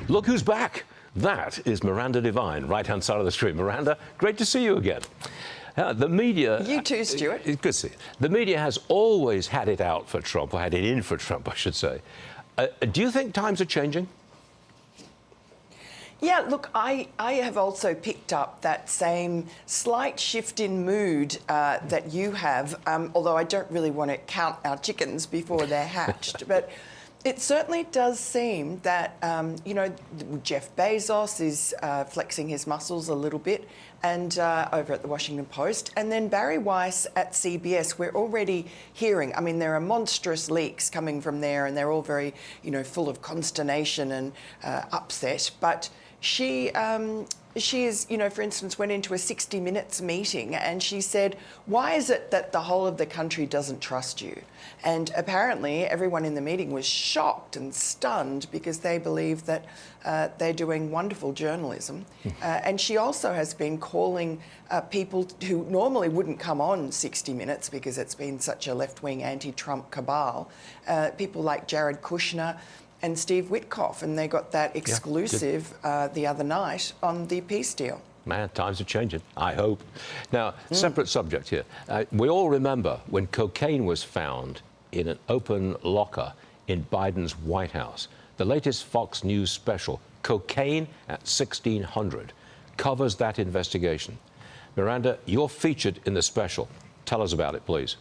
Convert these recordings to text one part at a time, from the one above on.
Look who's back. That is Miranda Devine, right-hand side of the screen. Miranda, great to see you again. The media... You too, Stuart. Good to see you. The media has always had it out for Trump, or had it in for Trump, I should say. Do you think times are changing? Yeah, look, I have also picked up that same slight shift in mood that you have, although I don't really want to count our chickens before they're hatched. But it certainly does seem that, you know, Jeff Bezos is flexing his muscles a little bit, and over at the Washington Post. And then Barry Weiss at CBS, we're already hearing, I mean, there are monstrous leaks coming from there, and they're all very, you know, full of consternation and upset. But she is, you know, for instance, went into a 60 Minutes meeting and she said, why is it that the whole of the country doesn't trust you? And apparently everyone in the meeting was shocked and stunned because they believe that they're doing wonderful journalism. And she also has been calling people who normally wouldn't come on 60 Minutes because it's been such a left-wing anti-Trump cabal, people like Jared Kushner and Steve Witkoff, and they got that exclusive the other night on the peace deal. Man, times are changing, I hope. Now, separate subject here. We all remember when cocaine was found in an open locker in Biden's White House. The latest Fox News special, Cocaine at 1600, covers that investigation. Miranda, you're featured in the special. Tell us about it, please.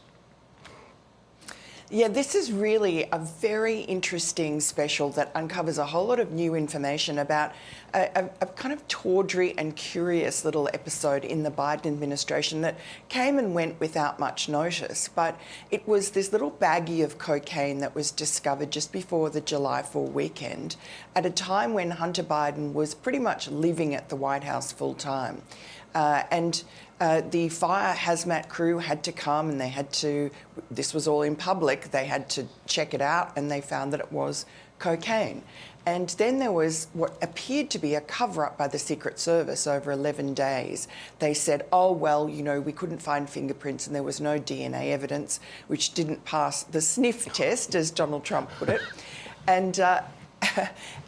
Yeah, this is really a very interesting special that uncovers a whole lot of new information about a kind of tawdry and curious little episode in the Biden administration that came and went without much notice. But it was this little baggie of cocaine that was discovered just before the July 4 weekend at a time when Hunter Biden was pretty much living at the White House full time. The fire hazmat crew had to come and they had to, this was all in public, they had to check it out and they found that it was cocaine. And then there was what appeared to be a cover-up by the Secret Service over 11 days. They said, oh, well, you know, we couldn't find fingerprints and there was no DNA evidence, which didn't pass the sniff test, as Donald Trump put it.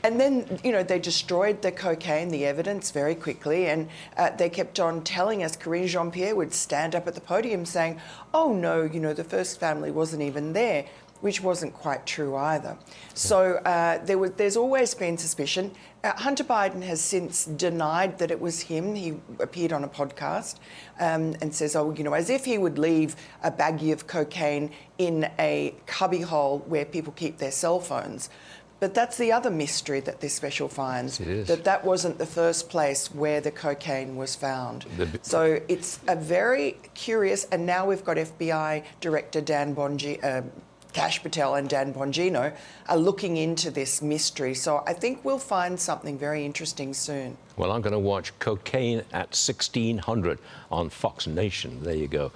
And then, you know, they destroyed the cocaine, the evidence, very quickly, and they kept on telling us, Karine Jean-Pierre would stand up at the podium saying, oh, no, you know, the first family wasn't even there, which wasn't quite true either. So there's always been suspicion. Hunter Biden has since denied that it was him. He appeared on a podcast and says, oh, you know, as if he would leave a baggie of cocaine in a cubbyhole where people keep their cell phones. But that's the other mystery that this special finds, that wasn't the first place where the cocaine was found. So it's a very curious, and now we've got FBI Director Kash Patel and Dan Bongino are looking into this mystery. So I think we'll find something very interesting soon. Well, I'm going to watch Cocaine at 1600 on Fox Nation. There you go.